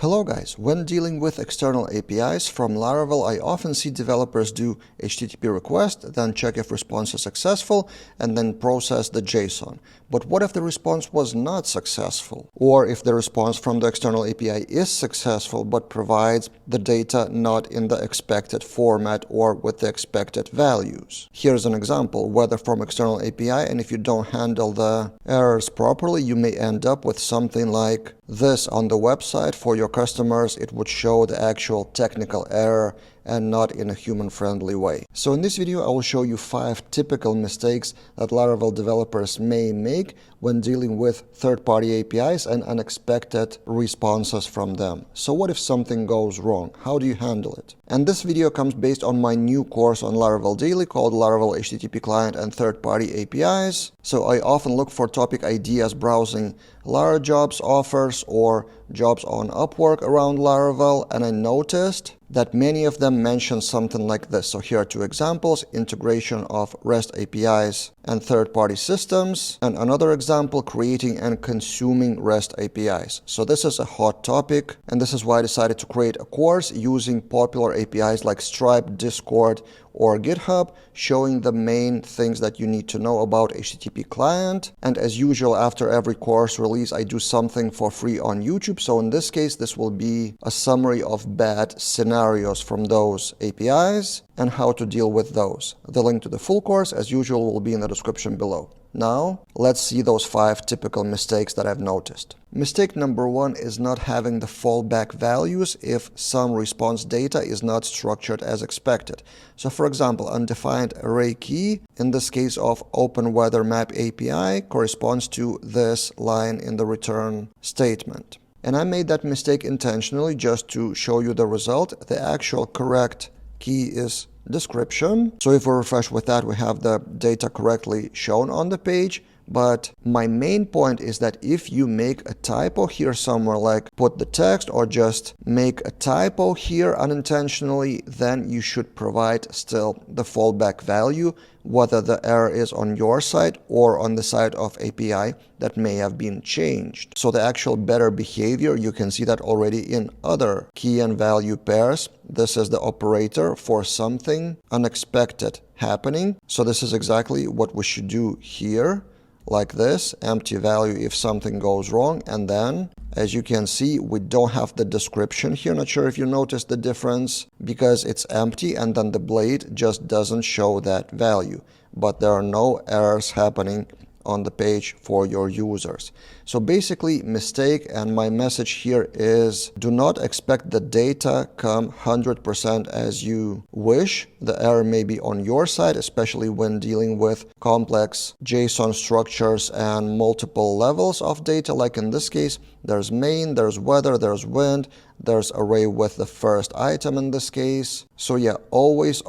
Hello guys, when dealing with external APIs from Laravel, I often see developers do HTTP request, then check if response is successful, and then process the JSON. But what if the response was not successful? Or if the response from the external API is successful but provides the data not in the expected format or with the expected values? Here's an example, whether from external API, and if you don't handle the errors properly, you may end up with something like this on the website. For your customers, it would show the actual technical error and not in a human-friendly way. So in this video, I will show you 5 typical mistakes that Laravel developers may make when dealing with third-party APIs and unexpected responses from them. So what if something goes wrong? How do you handle it? And this video comes based on my new course on Laravel Daily called Laravel HTTP Client and Third-Party APIs. So I often look for topic ideas browsing Lara jobs offers or jobs on Upwork around Laravel, and I noticed that many of them mention something like this. So here are 2 examples: integration of REST APIs and third-party systems, and another example, creating and consuming REST APIs. So this is a hot topic, and this is why I decided to create a course using popular APIs like Stripe, Discord, or GitHub, showing the main things that you need to know about HTTP client. And as usual, after every course release, I do something for free on YouTube. So in this case, this will be a summary of bad scenarios from those APIs and how to deal with those. The link to the full course, as usual, will be in the description below. Now, let's see those 5 typical mistakes that I've noticed. Mistake number 1 is not having the fallback values if some response data is not structured as expected. So for example, undefined array key, in this case of Open Weather Map API, corresponds to this line in the return statement. And I made that mistake intentionally just to show you the result. The actual correct key is description. So if we refresh with that, we have the data correctly shown on the page. But my main point is that if you make a typo here somewhere, like put the text or just make a typo here unintentionally, then you should provide still the fallback value, whether the error is on your side or on the side of API that may have been changed. So the actual better behavior, you can see that already in other key and value pairs. This is the operator for something unexpected happening. So this is exactly what we should do here. Like this, empty value if something goes wrong, and then as you can see, we don't have the description here. Not sure if you noticed the difference because it's empty and then the blade just doesn't show that value, but there are no errors happening on the page for your users. So basically, mistake, and my message here is do not expect the data come 100% as you wish. The error may be on your side, especially when dealing with complex JSON structures and multiple levels of data. Like in this case, there's main, there's weather, there's wind, there's array with the first item in this case. So yeah, always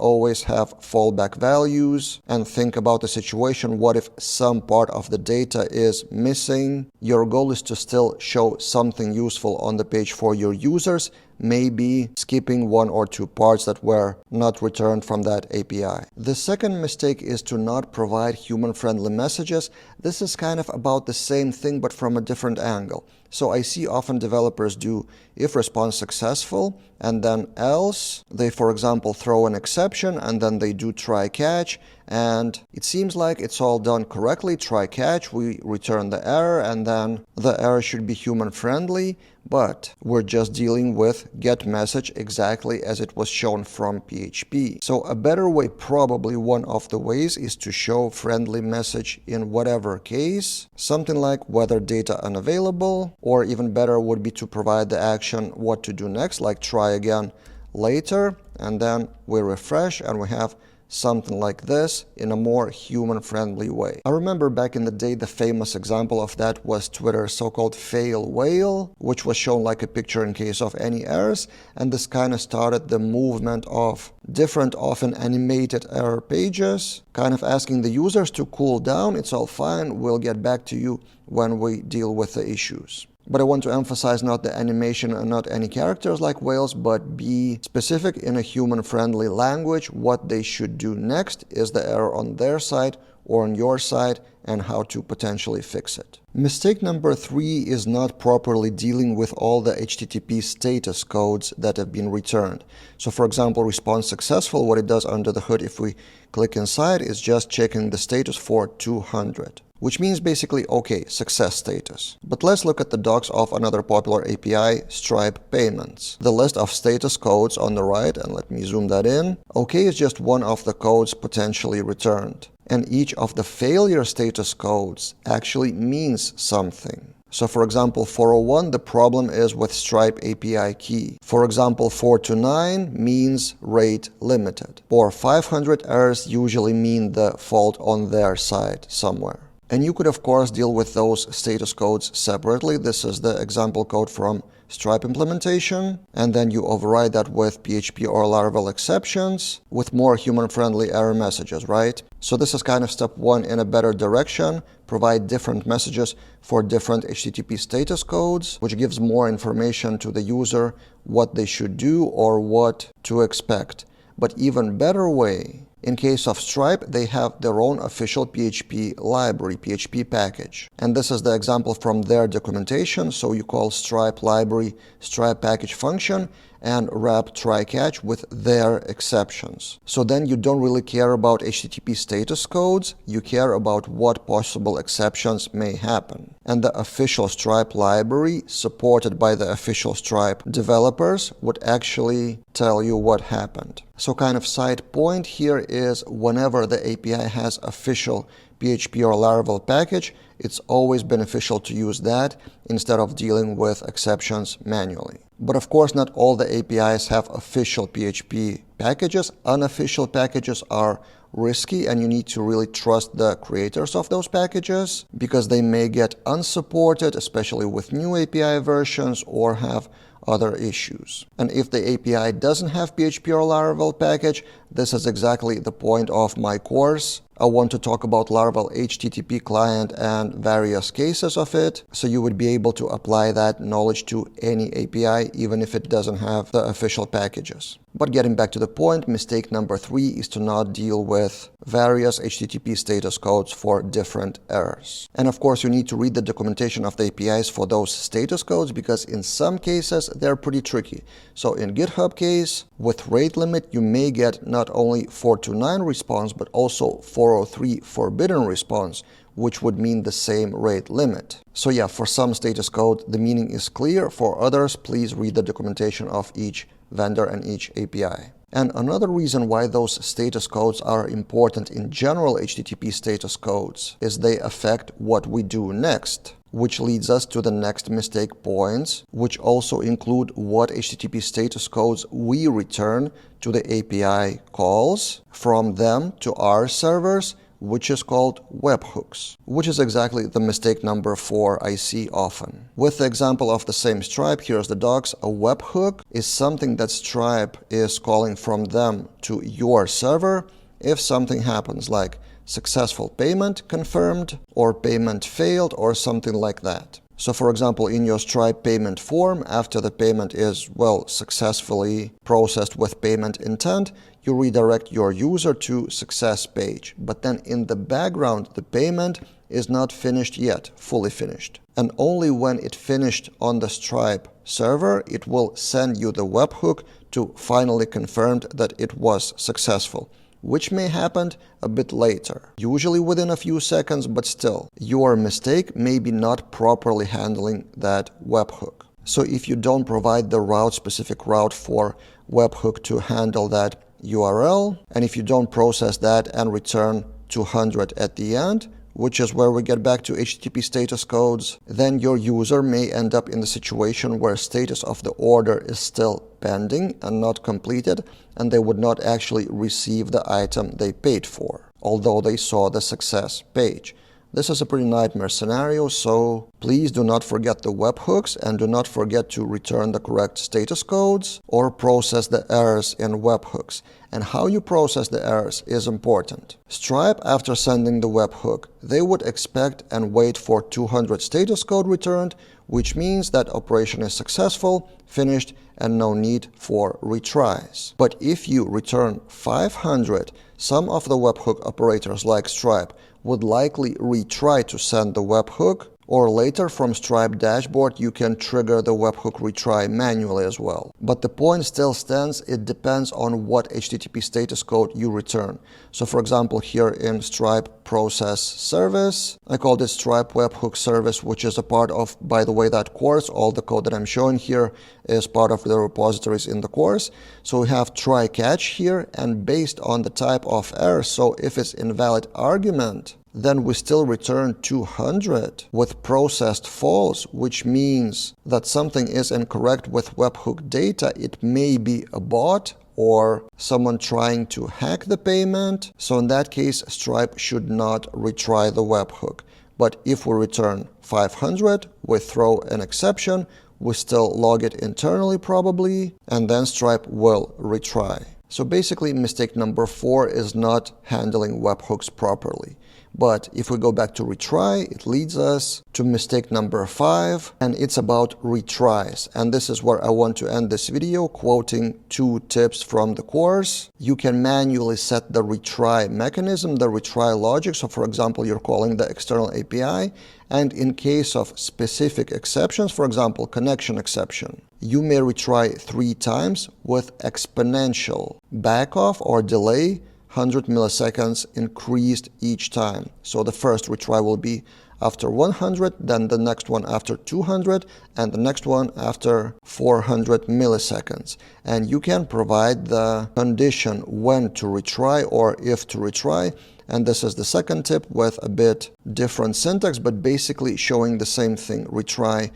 have fallback values and think about the situation. What if some part of the data is missing? Your goal is to still show something useful on the page for your users, maybe skipping 1 or 2 parts that were not returned from that API. The second mistake is to not provide human-friendly messages. This is kind of about the same thing, but from a different angle. So I see often developers do if response successful, and then else. They, for example, throw an exception, and then they do try catch, and it seems like it's all done correctly. Try catch, we return the error, and then the error should be human-friendly, but we're just dealing with get message exactly as it was shown from PHP. So a better way, probably one of the ways, is to show friendly message in whatever case, something like whether data unavailable, or even better would be to provide the action what to do next, like try again later, and then we refresh and we have something like this in a more human-friendly way. I remember back in the day, the famous example of that was Twitter's so-called fail whale, which was shown like a picture in case of any errors, and this kind of started the movement of different, often animated error pages, kind of asking the users to cool down. It's all fine, we'll get back to you when we deal with the issues. But I want to emphasize not the animation and not any characters like whales, but be specific in a human-friendly language what they should do next. Is the error on their side or on your side, and how to potentially fix it. Mistake number 3 is not properly dealing with all the HTTP status codes that have been returned. So for example, response successful, what it does under the hood if we click inside is just checking the status for 200. Which means basically, okay, success status. But let's look at the docs of another popular API, Stripe Payments. The list of status codes on the right, and let me zoom that in. Okay is just one of the codes potentially returned. And each of the failure status codes actually means something. So for example, 401, the problem is with Stripe API key. For example, 429 means rate limited. Or 500 errors usually mean the fault on their side somewhere. And you could, of course, deal with those status codes separately. This is the example code from Stripe implementation. And then you override that with PHP or Laravel exceptions with more human-friendly error messages, right? So this is kind of step 1 in a better direction. Provide different messages for different HTTP status codes, which gives more information to the user what they should do or what to expect. But even better way, in case of Stripe, they have their own official PHP library, PHP package. And this is the example from their documentation. So you call Stripe library, Stripe package function, and wrap try catch with their exceptions. So then you don't really care about HTTP status codes, you care about what possible exceptions may happen. And the official Stripe library, supported by the official Stripe developers, would actually tell you what happened. So kind of side point here is whenever the API has official PHP or Laravel package, it's always beneficial to use that instead of dealing with exceptions manually. But of course, not all the APIs have official PHP packages. Unofficial packages are risky, and you need to really trust the creators of those packages because they may get unsupported, especially with new API versions, or have other issues. And if the API doesn't have PHP or Laravel package, this is exactly the point of my course. I want to talk about Laravel HTTP client and various cases of it, so you would be able to apply that knowledge to any API, even if it doesn't have the official packages. But getting back to the point, mistake number 3 is to not deal with various HTTP status codes for different errors. And of course, you need to read the documentation of the APIs for those status codes because in some cases, they're pretty tricky. So in GitHub case, with rate limit, you may get not only 429 response, but also 403 forbidden response, which would mean the same rate limit. So yeah, for some status code, the meaning is clear. For others, please read the documentation of each vendor and each API. And another reason why those status codes are important in general HTTP status codes is they affect what we do next, which leads us to the next mistake points, which also include what HTTP status codes we return to the API calls from them to our servers, which is called webhooks, which is exactly the mistake number 4 I see often. With the example of the same Stripe, here's the docs. A webhook is something that Stripe is calling from them to your server if something happens, like successful payment confirmed or payment failed or something like that. So for example, in your Stripe payment form, after the payment is, successfully processed with payment intent, you redirect your user to success page. But then in the background, the payment is not finished yet, fully finished. And only when it finished on the Stripe server, it will send you the webhook to finally confirm that it was successful, which may happen a bit later, usually within a few seconds, but still, your mistake may be not properly handling that webhook. So if you don't provide the specific route for webhook to handle that URL, and if you don't process that and return 200 at the end, which is where we get back to HTTP status codes, then your user may end up in the situation where status of the order is still pending and not completed, and they would not actually receive the item they paid for, although they saw the success page. This is a pretty nightmare scenario, so please do not forget the webhooks and do not forget to return the correct status codes or process the errors in webhooks. And how you process the errors is important. Stripe, after sending the webhook, they would expect and wait for 200 status code returned, which means that operation is successful, finished, and no need for retries. But if you return 500, some of the webhook operators like Stripe would likely retry to send the webhook, or later from Stripe dashboard you can trigger the webhook retry manually as well. But the point still stands, it depends on what HTTP status code you return. So for example, here in Stripe process service, I called it Stripe webhook service, which is a part of, by the way, that course. All the code that I'm showing here is part of the repositories in the course. So we have try catch here, and based on the type of error, so if it's invalid argument, then we still return 200 with processed false, which means that something is incorrect with webhook data. It may be a bot or someone trying to hack the payment. So in that case, Stripe should not retry the webhook. But if we return 500, we throw an exception, we still log it internally probably, and then Stripe will retry. So basically, mistake number 4 is not handling webhooks properly. But if we go back to retry, it leads us to mistake number 5, and it's about retries. And this is where I want to end this video, quoting 2 tips from the course. You can manually set the retry mechanism, the retry logic. So for example, you're calling the external API, and in case of specific exceptions, for example, connection exception, you may retry 3 times with exponential backoff or delay, 100 milliseconds increased each time. So the first retry will be after 100, then the next one after 200, and the next one after 400 milliseconds. And you can provide the condition when to retry or if to retry. And this is the second tip with a bit different syntax, but basically showing the same thing. Retry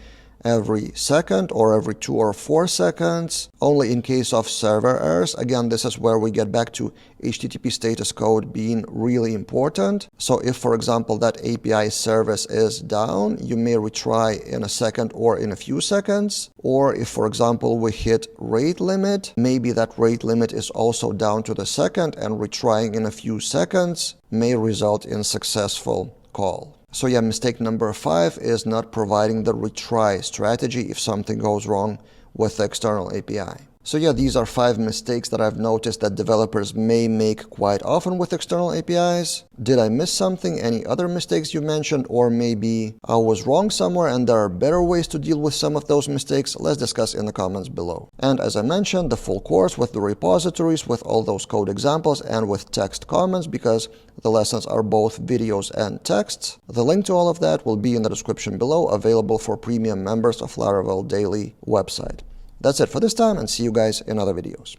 every second or every 2 or 4 seconds, only in case of server errors. Again, this is where we get back to HTTP status code being really important. So if, for example, that API service is down, you may retry in a second or in a few seconds. Or if, for example, we hit rate limit, maybe that rate limit is also down to the second, and retrying in a few seconds may result in successful call. So yeah, mistake number 5 is not providing the retry strategy if something goes wrong with the external API. So yeah, these are 5 mistakes that I've noticed that developers may make quite often with external APIs. Did I miss something? Any other mistakes you mentioned? Or maybe I was wrong somewhere and there are better ways to deal with some of those mistakes? Let's discuss in the comments below. And as I mentioned, the full course with the repositories, with all those code examples, and with text comments, because the lessons are both videos and texts. The link to all of that will be in the description below, available for premium members of Laravel Daily website. That's it for this time, and see you guys in other videos.